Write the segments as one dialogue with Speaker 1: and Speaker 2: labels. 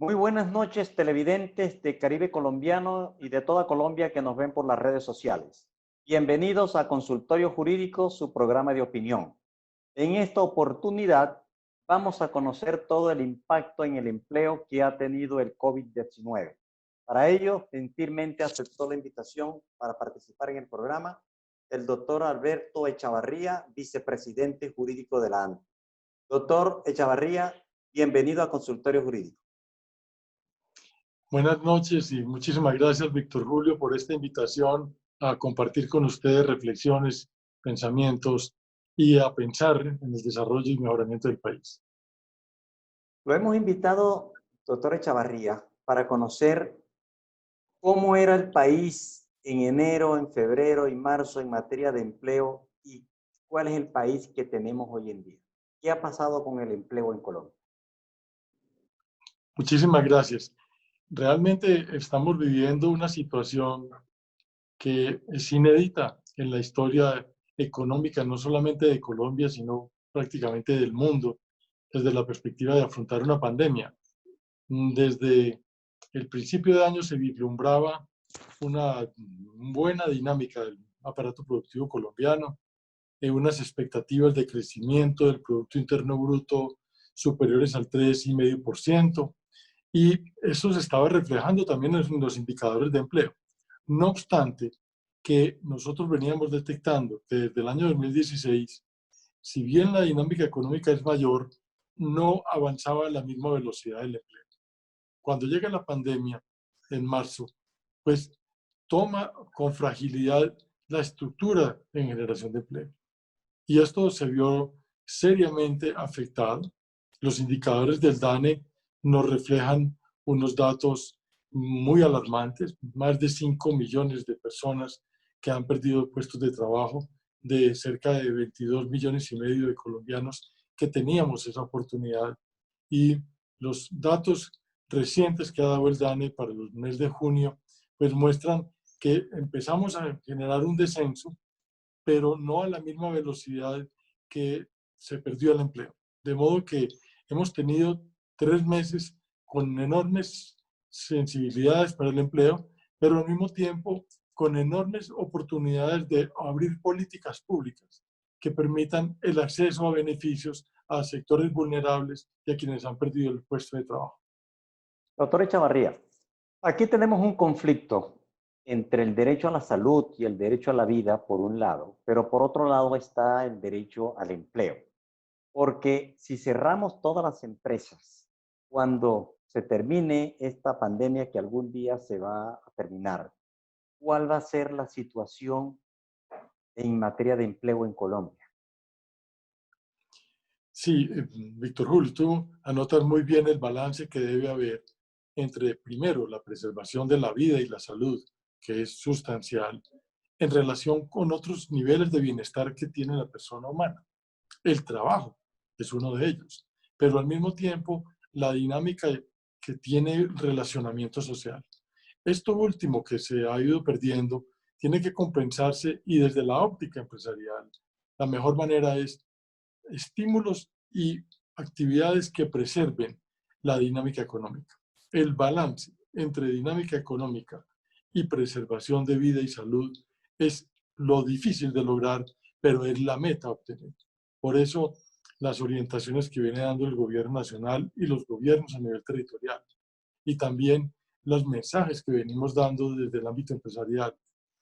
Speaker 1: Muy buenas noches, televidentes de Caribe Colombiano y de toda Colombia que nos ven por las redes sociales. Bienvenidos a Consultorio Jurídico, su programa de opinión. En esta oportunidad vamos a conocer todo el impacto en el empleo que ha tenido el COVID-19. Para ello, gentilmente aceptó la invitación para participar en el programa el doctor Alberto Echavarría, vicepresidente jurídico de la ANTE. Doctor Echavarría, bienvenido a Consultorio Jurídico.
Speaker 2: Buenas noches y muchísimas gracias, Víctor Julio, por esta invitación a compartir con ustedes reflexiones, pensamientos y a pensar en el desarrollo y mejoramiento del país.
Speaker 1: Lo hemos invitado, doctor Echavarría, para conocer cómo era el país en enero, en febrero y marzo en materia de empleo y cuál es el país que tenemos hoy en día. ¿Qué ha pasado con el empleo en Colombia?
Speaker 2: Muchísimas gracias. Realmente estamos viviendo una situación que es inédita en la historia económica, no solamente de Colombia, sino prácticamente del mundo, desde la perspectiva de afrontar una pandemia. Desde el principio de año se vislumbraba una buena dinámica del aparato productivo colombiano, unas expectativas de crecimiento del Producto Interno Bruto superiores al 3,5%, y eso se estaba reflejando también en los indicadores de empleo. No obstante, que nosotros veníamos detectando que desde el año 2016, si bien la dinámica económica es mayor, no avanzaba a la misma velocidad del empleo. Cuando llega la pandemia en marzo, pues toma con fragilidad la estructura en generación de empleo. Y esto se vio seriamente afectado. Los indicadores del DANE nos reflejan unos datos muy alarmantes, más de 5 millones de personas que han perdido puestos de trabajo, de cerca de 22 millones y medio de colombianos que teníamos esa oportunidad. Y los datos recientes que ha dado el DANE para el mes de junio, pues muestran que empezamos a generar un descenso, pero no a la misma velocidad que se perdió el empleo. De modo que hemos tenido 3 meses con enormes sensibilidades para el empleo, pero al mismo tiempo con enormes oportunidades de abrir políticas públicas que permitan el acceso a beneficios a sectores vulnerables y a quienes han perdido el puesto de trabajo.
Speaker 1: Doctor Echavarría, aquí tenemos un conflicto entre el derecho a la salud y el derecho a la vida, por un lado, pero por otro lado está el derecho al empleo. Porque si cerramos todas las empresas cuando se termine esta pandemia que algún día se va a terminar, ¿cuál va a ser la situación en materia de empleo en Colombia?
Speaker 2: Sí, Víctor Julio, tú anotas muy bien el balance que debe haber entre, primero, la preservación de la vida y la salud, que es sustancial, en relación con otros niveles de bienestar que tiene la persona humana. El trabajo es uno de ellos, pero al mismo tiempo la dinámica que tiene el relacionamiento social. Esto último que se ha ido perdiendo tiene que compensarse, y desde la óptica empresarial, la mejor manera es estímulos y actividades que preserven la dinámica económica. El balance entre dinámica económica y preservación de vida y salud es lo difícil de lograr, pero es la meta a obtener. Por eso, las orientaciones que viene dando el gobierno nacional y los gobiernos a nivel territorial, y también los mensajes que venimos dando desde el ámbito empresarial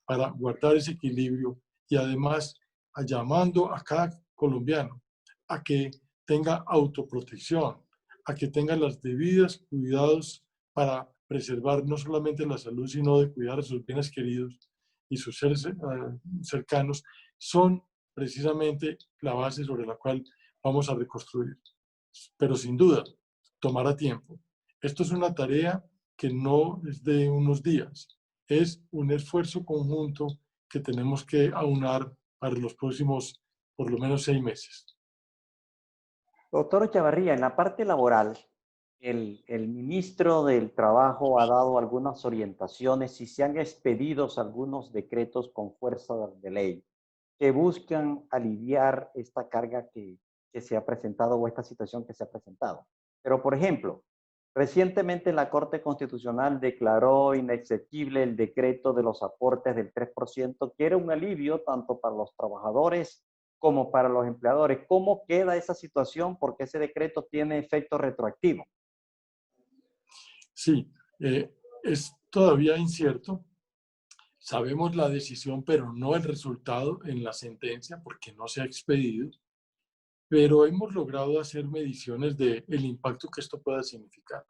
Speaker 2: para guardar ese equilibrio, y además llamando a cada colombiano a que tenga autoprotección, a que tenga las debidas cuidados para preservar no solamente la salud, sino de cuidar a sus bienes queridos y sus seres cercanos, son precisamente la base sobre la cual vamos a reconstruir. Pero sin duda, tomará tiempo. Esto es una tarea que no es de unos días, es un esfuerzo conjunto que tenemos que aunar para los próximos, por lo menos, 6 meses.
Speaker 1: Doctor Echavarría, en la parte laboral, el ministro del Trabajo ha dado algunas orientaciones y se han expedido algunos decretos con fuerza de ley que buscan aliviar esta carga que se ha presentado o esta situación que se ha presentado. Pero, por ejemplo, Recientemente la Corte Constitucional declaró inexequible el decreto de los aportes del 3%, que era un alivio tanto para los trabajadores como para los empleadores. ¿Cómo queda esa situación? Porque ese decreto tiene efecto retroactivo.
Speaker 2: Sí, es todavía incierto. Sabemos la decisión, pero no el resultado en la sentencia porque no se ha expedido. Pero hemos logrado hacer mediciones del impacto que esto pueda significar,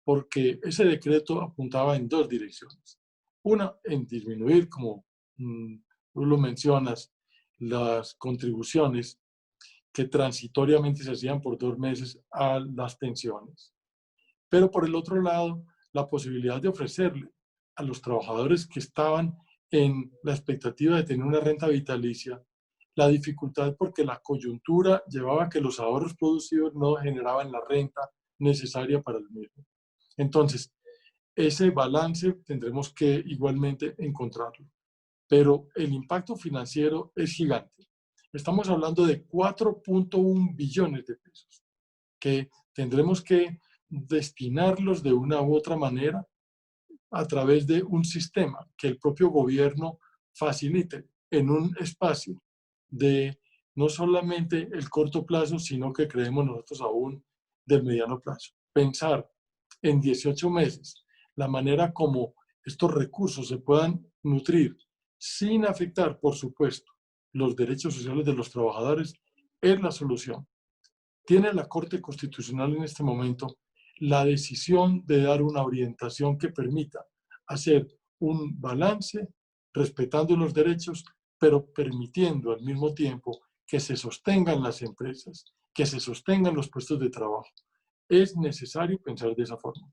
Speaker 2: porque ese decreto apuntaba en dos direcciones. Una, en disminuir, como tú lo mencionas, las contribuciones que transitoriamente se hacían por 2 meses a las pensiones. Pero por el otro lado, la posibilidad de ofrecerle a los trabajadores que estaban en la expectativa de tener una renta vitalicia, la dificultad porque la coyuntura llevaba a que los ahorros producidos no generaban la renta necesaria para el mismo. Entonces, ese balance tendremos que igualmente encontrarlo. Pero el impacto financiero es gigante. Estamos hablando de 4.1 billones de pesos que tendremos que destinarlos de una u otra manera a través de un sistema que el propio gobierno facilite en un espacio de no solamente el corto plazo, sino que creemos nosotros aún del mediano plazo. Pensar en 18 meses la manera como estos recursos se puedan nutrir sin afectar, por supuesto, los derechos sociales de los trabajadores es la solución. Tiene la Corte Constitucional en este momento la decisión de dar una orientación que permita hacer un balance respetando los derechos, pero permitiendo al mismo tiempo que se sostengan las empresas, que se sostengan los puestos de trabajo. Es necesario pensar de esa forma.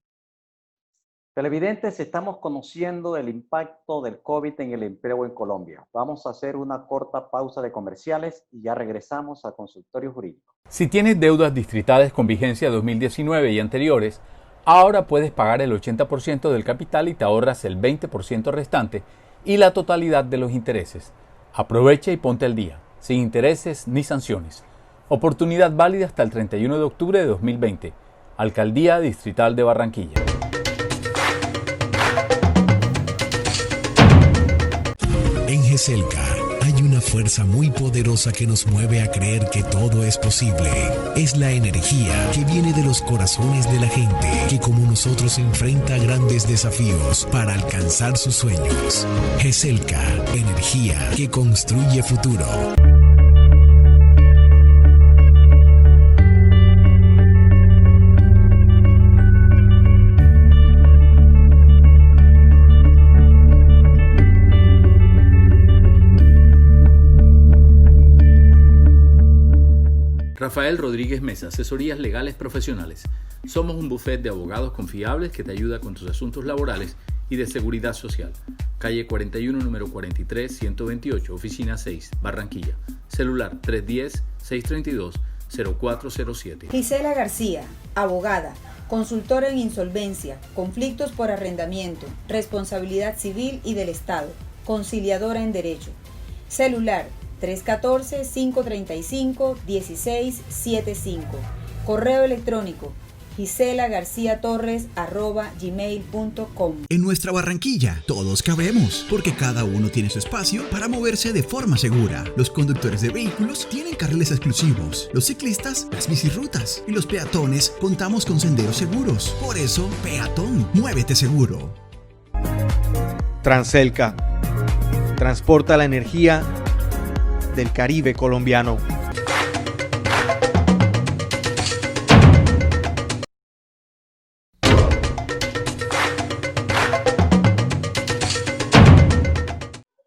Speaker 1: Televidentes, estamos conociendo el impacto del COVID en el empleo en Colombia. Vamos a hacer una corta pausa de comerciales y ya regresamos a Consultorio Jurídico.
Speaker 3: Si tienes deudas distritales con vigencia 2019 y anteriores, ahora puedes pagar el 80% del capital y te ahorras el 20% restante y la totalidad de los intereses. Aprovecha y ponte al día, sin intereses ni sanciones. Oportunidad válida hasta el 31 de octubre de 2020. Alcaldía Distrital de Barranquilla.
Speaker 4: En GESELCA hay una fuerza muy poderosa que nos mueve a creer que todo es posible. Es la energía que viene de los corazones de la gente, que como nosotros enfrenta grandes desafíos para alcanzar sus sueños. GESELCA, energía que construye futuro.
Speaker 3: Rafael Rodríguez Mesa, asesorías legales profesionales. Somos un bufete de abogados confiables que te ayuda con tus asuntos laborales y de seguridad social. Calle 41, número 43, 128, oficina 6, Barranquilla. Celular 310-632-0407.
Speaker 5: Gisela García, abogada, consultora en insolvencia, conflictos por arrendamiento, responsabilidad civil y del Estado, conciliadora en derecho. Celular 314-535-1675. Correo electrónico giselagarciatorres@gmail.com.
Speaker 4: En nuestra Barranquilla, todos cabemos, porque cada uno tiene su espacio para moverse de forma segura. Los conductores de vehículos tienen carriles exclusivos, los ciclistas, las bicirrutas y los peatones contamos con senderos seguros. Por eso, peatón, muévete seguro.
Speaker 6: Transelca transporta la energía del Caribe colombiano.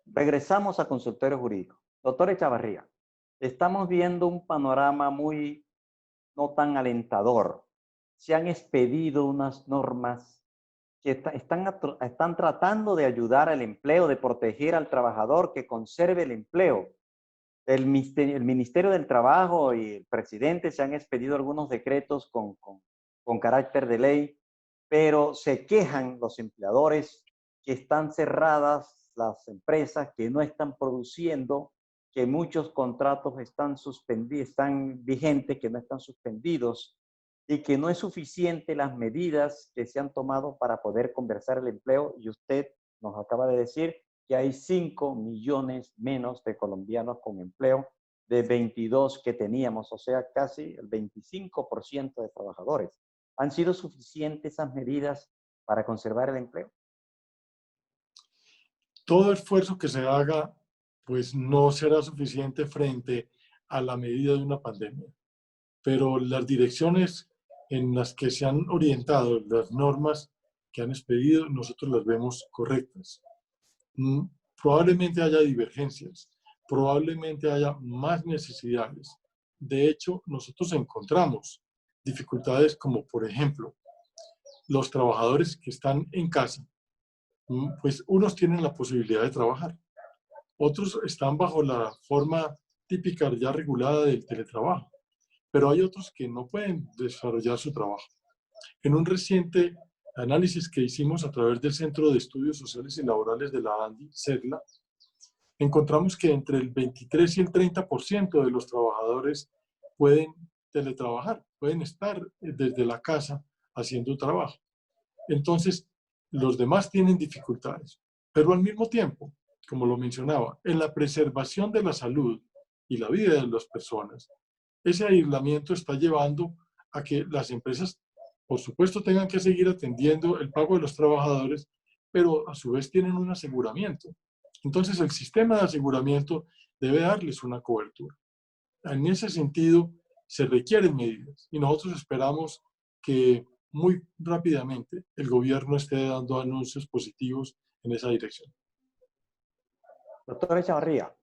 Speaker 1: Regresamos a Consultorio Jurídico. Doctor Echavarría, estamos viendo un panorama muy no tan alentador. Se han expedido unas normas que están tratando de ayudar al empleo, de proteger al trabajador, que conserve el empleo. El Ministerio del Trabajo y el presidente se han expedido algunos decretos con carácter de ley, pero se quejan los empleadores que están cerradas las empresas, que no están produciendo, que muchos contratos están vigentes, que no están suspendidos. y que no es suficiente las medidas que se han tomado para poder conversar el empleo, y usted nos acaba de decir que hay 5 millones menos de colombianos con empleo de 22 que teníamos, o sea, casi el 25% de trabajadores. ¿Han sido suficientes esas medidas para conservar el empleo?
Speaker 2: Todo esfuerzo que se haga, pues no será suficiente frente a la medida de una pandemia. Pero las direcciones en las que se han orientado, las normas que han expedido, nosotros las vemos correctas. Probablemente haya divergencias, probablemente haya más necesidades. De hecho, nosotros encontramos dificultades como, por ejemplo, los trabajadores que están en casa, pues unos tienen la posibilidad de trabajar, otros están bajo la forma típica ya regulada del teletrabajo, pero hay otros que no pueden desarrollar su trabajo. En un reciente análisis que hicimos a través del Centro de Estudios Sociales y Laborales de la ANDI, CERLA, encontramos que entre el 23 y el 30% de los trabajadores pueden teletrabajar, pueden estar desde la casa haciendo trabajo. Entonces, los demás tienen dificultades, pero al mismo tiempo, como lo mencionaba, en la preservación de la salud y la vida de las personas, ese aislamiento está llevando a que las empresas, por supuesto, tengan que seguir atendiendo el pago de los trabajadores, pero a su vez tienen un aseguramiento. Entonces, el sistema de aseguramiento debe darles una cobertura. En ese sentido, se requieren medidas y nosotros esperamos que muy rápidamente el gobierno esté dando anuncios positivos en esa dirección.
Speaker 1: Doctor Echavarría,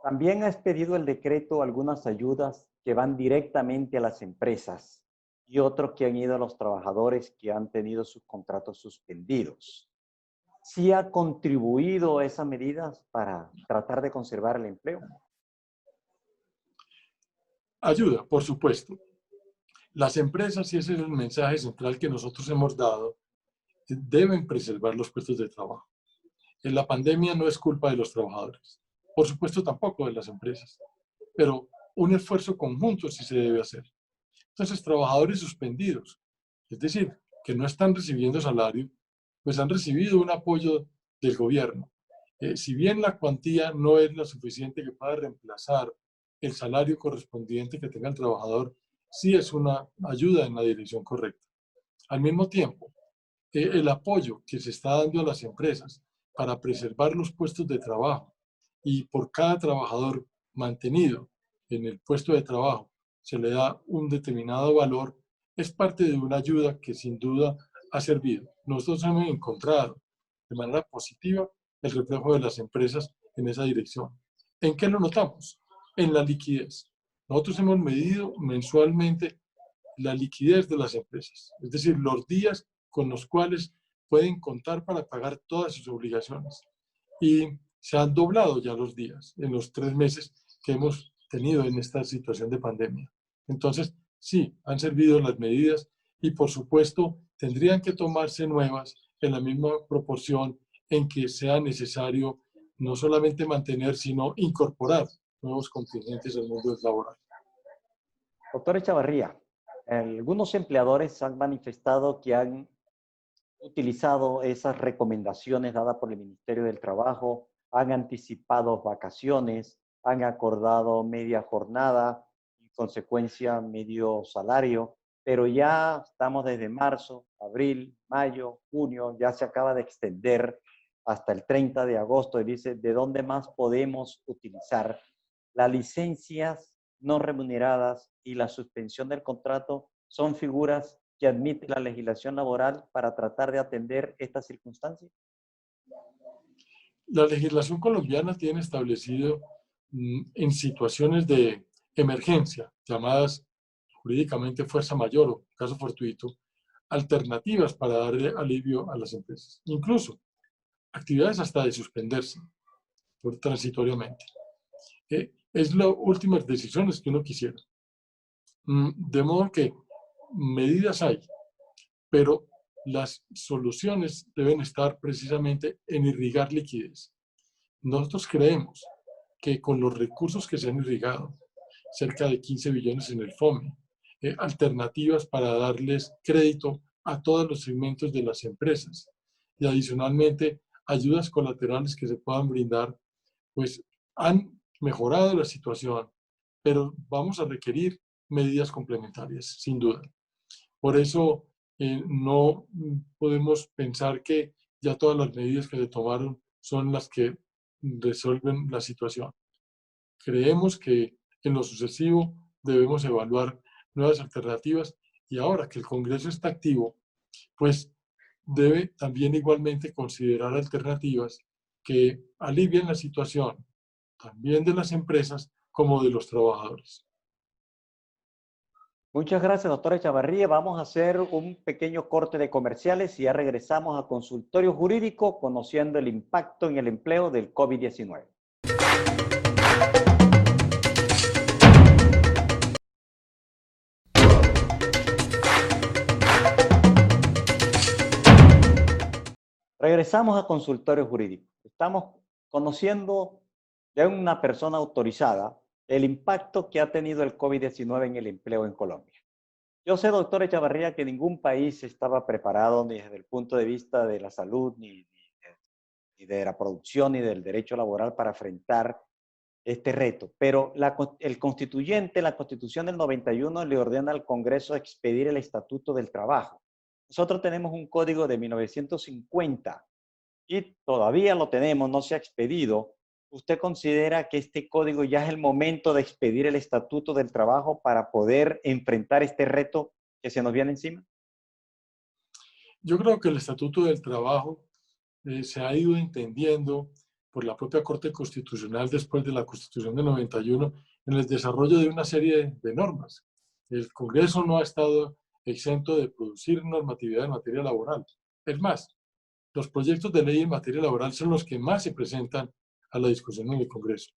Speaker 1: también ha expedido el decreto algunas ayudas que van directamente a las empresas y otros que han ido a los trabajadores que han tenido sus contratos suspendidos. ¿Sí ha contribuido esas medidas para tratar de conservar el empleo?
Speaker 2: Ayuda, por supuesto. Las empresas, y ese es el mensaje central que nosotros hemos dado, deben preservar los puestos de trabajo. En la pandemia no es culpa de los trabajadores, por supuesto tampoco de las empresas, pero un esfuerzo conjunto sí se debe hacer. Entonces, trabajadores suspendidos, es decir, que no están recibiendo salario, pues han recibido un apoyo del gobierno. Si bien la cuantía no es la suficiente que pueda reemplazar el salario correspondiente que tenga el trabajador, sí es una ayuda en la dirección correcta. Al mismo tiempo, el apoyo que se está dando a las empresas para preservar los puestos de trabajo y por cada trabajador mantenido en el puesto de trabajo se le da un determinado valor, es parte de una ayuda que sin duda ha servido. Nosotros hemos encontrado de manera positiva el reflejo de las empresas en esa dirección. ¿En qué lo notamos? En la liquidez. Nosotros hemos medido mensualmente la liquidez de las empresas, es decir, los días con los cuales pueden contar para pagar todas sus obligaciones. Y se han doblado ya los días en los 3 meses que hemos tenido en esta situación de pandemia. Entonces, sí, han servido las medidas y, por supuesto, tendrían que tomarse nuevas en la misma proporción en que sea necesario no solamente mantener, sino incorporar nuevos contingentes al mundo laboral.
Speaker 1: Doctor Echavarría, algunos empleadores han manifestado que han utilizado esas recomendaciones dadas por el Ministerio del Trabajo, han anticipado vacaciones, han acordado media jornada, en consecuencia medio salario, pero ya estamos desde marzo, abril, mayo, junio, ya se acaba de extender hasta el 30 de agosto y dice, ¿de dónde más podemos utilizar las licencias no remuneradas y la suspensión del contrato? Son figuras que admite la legislación laboral para tratar de atender estas circunstancias.
Speaker 2: La legislación colombiana tiene establecido en situaciones de emergencia, llamadas jurídicamente fuerza mayor o caso fortuito, alternativas para darle alivio a las empresas. Incluso actividades hasta de suspenderse transitoriamente. Es las últimas decisiones que uno quisiera. De modo que medidas hay, pero las soluciones deben estar precisamente en irrigar liquidez. Nosotros creemos que con los recursos que se han irrigado, cerca de 15 billones en el FOME, alternativas para darles crédito a todos los segmentos de las empresas. Y adicionalmente, ayudas colaterales que se puedan brindar, pues han mejorado la situación, pero vamos a requerir medidas complementarias, sin duda. Por eso no podemos pensar que ya todas las medidas que se tomaron son las que resuelven la situación. Creemos que en lo sucesivo debemos evaluar nuevas alternativas y ahora que el Congreso está activo, pues debe también igualmente considerar alternativas que alivien la situación también de las empresas como de los trabajadores.
Speaker 1: Muchas gracias, doctora Echavarría. Vamos a hacer un pequeño corte de comerciales y ya regresamos a Consultorio Jurídico conociendo el impacto en el empleo del COVID-19. Regresamos a Consultorio Jurídico. Estamos conociendo de una persona autorizada el impacto que ha tenido el COVID-19 en el empleo en Colombia. Yo sé, doctor Echavarría, que ningún país estaba preparado ni desde el punto de vista de la salud, ni de la producción, ni del derecho laboral para enfrentar este reto. Pero el constituyente, la Constitución del 91, le ordena al Congreso expedir el Estatuto del Trabajo. Nosotros tenemos un código de 1950 y todavía lo tenemos, no se ha expedido. ¿Usted considera que este código ya es el momento de expedir el Estatuto del Trabajo para poder enfrentar este reto que se nos viene encima?
Speaker 2: Yo creo que el Estatuto del Trabajo se ha ido entendiendo por la propia Corte Constitucional después de la Constitución del 91 en el desarrollo de una serie de normas. El Congreso no ha estado exento de producir normatividad en materia laboral. Es más, los proyectos de ley en materia laboral son los que más se presentan a la discusión en el Congreso.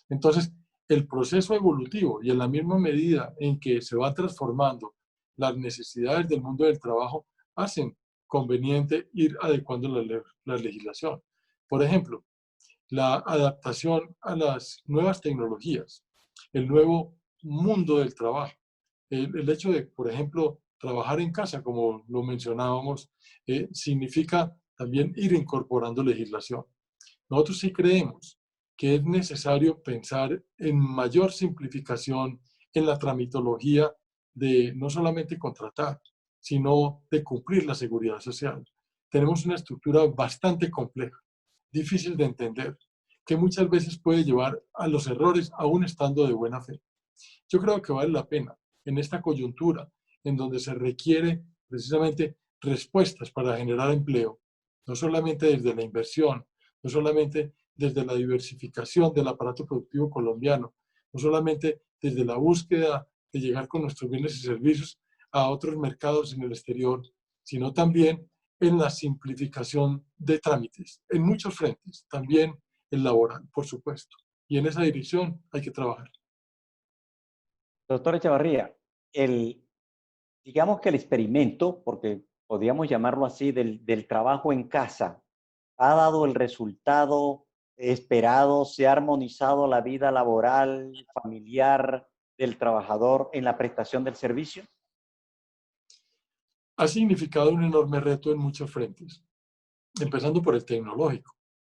Speaker 2: Entonces, el proceso evolutivo y en la misma medida en que se van transformando las necesidades del mundo del trabajo hacen conveniente ir adecuando la legislación. Por ejemplo, la adaptación a las nuevas tecnologías, el nuevo mundo del trabajo, el hecho de, por ejemplo, trabajar en casa, como lo mencionábamos, significa también ir incorporando legislación. Nosotros sí creemos que es necesario pensar en mayor simplificación en la tramitología de no solamente contratar, sino de cumplir la seguridad social. Tenemos una estructura bastante compleja, difícil de entender, que muchas veces puede llevar a los errores aún estando de buena fe. Yo creo que vale la pena en esta coyuntura en donde se requiere precisamente respuestas para generar empleo, no solamente desde la inversión, no solamente desde la diversificación del aparato productivo colombiano, no solamente desde la búsqueda de llegar con nuestros bienes y servicios a otros mercados en el exterior, sino también en la simplificación de trámites, en muchos frentes, también el laboral, por supuesto. Y en esa dirección hay que trabajar.
Speaker 1: Doctor Echavarría, digamos que el experimento, porque podríamos llamarlo así, del trabajo en casa, ¿ha dado el resultado esperado? ¿Se ha armonizado la vida laboral, familiar del trabajador en la prestación del servicio?
Speaker 2: Ha significado un enorme reto en muchos frentes, empezando por el tecnológico.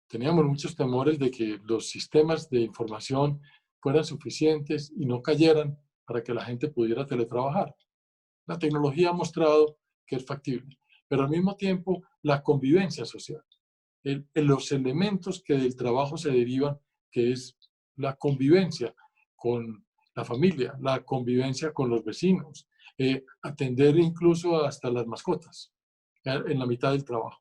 Speaker 2: Teníamos muchos temores de que los sistemas de información fueran suficientes y no cayeran para que la gente pudiera teletrabajar. La tecnología ha mostrado que es factible, pero al mismo tiempo la convivencia social, los elementos que del trabajo se derivan, que es la convivencia con la familia, la convivencia con los vecinos, atender incluso hasta las mascotas en la mitad del trabajo.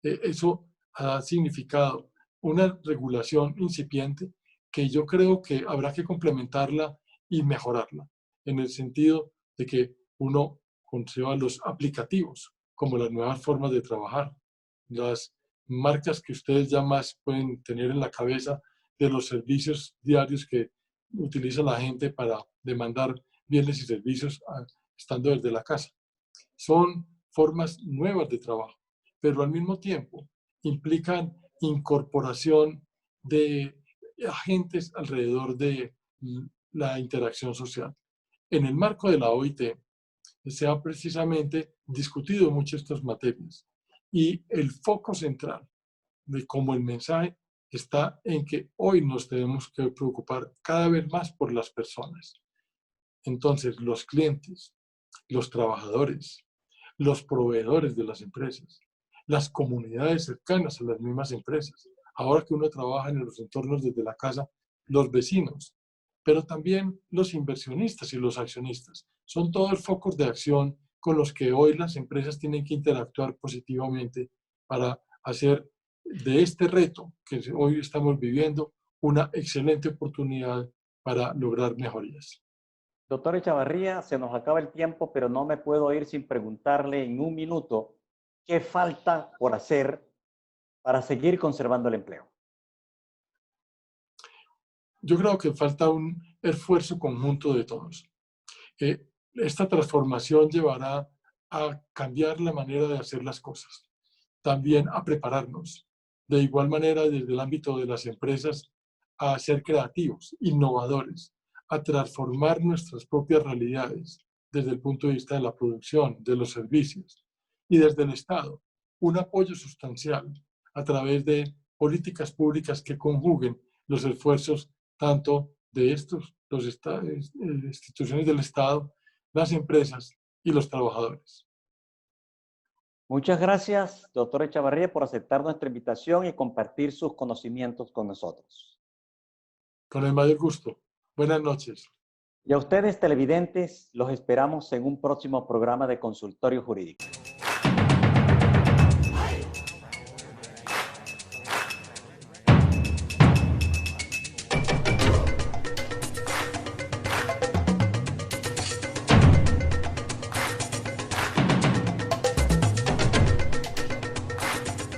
Speaker 2: Eso ha significado una regulación incipiente que yo creo que habrá que complementarla y mejorarla, en el sentido de que uno conceba los aplicativos como las nuevas formas de trabajar, las marcas que ustedes ya más pueden tener en la cabeza de los servicios diarios que utiliza la gente para demandar bienes y servicios estando desde la casa. Son formas nuevas de trabajo, pero al mismo tiempo implican incorporación de agentes alrededor de la interacción social. En el marco de la OIT, se ha precisamente discutido mucho estas materias. Y el foco central de cómo el mensaje está en que hoy nos tenemos que preocupar cada vez más por las personas. Entonces, los clientes, los trabajadores, los proveedores de las empresas, las comunidades cercanas a las mismas empresas. Ahora que uno trabaja en los entornos desde la casa, los vecinos, pero también los inversionistas y los accionistas. Son todos focos de acción con los que hoy las empresas tienen que interactuar positivamente para hacer de este reto que hoy estamos viviendo una excelente oportunidad para lograr mejorías.
Speaker 1: Doctor Echavarría, se nos acaba el tiempo, pero no me puedo ir sin preguntarle en un minuto qué falta por hacer para seguir conservando el empleo.
Speaker 2: Yo creo que falta un esfuerzo conjunto de todos. Esta transformación llevará a cambiar la manera de hacer las cosas, también a prepararnos. De igual manera, desde el ámbito de las empresas, a ser creativos, innovadores, a transformar nuestras propias realidades desde el punto de vista de la producción, de los servicios, y desde el Estado, un apoyo sustancial a través de políticas públicas que conjuguen los esfuerzos tanto de las instituciones del Estado, las empresas y los trabajadores.
Speaker 1: Muchas gracias, doctor Echavarría, por aceptar nuestra invitación y compartir sus conocimientos con nosotros.
Speaker 2: Con el mayor gusto. Buenas noches.
Speaker 1: Y a ustedes, televidentes, los esperamos en un próximo programa de Consultorio Jurídico.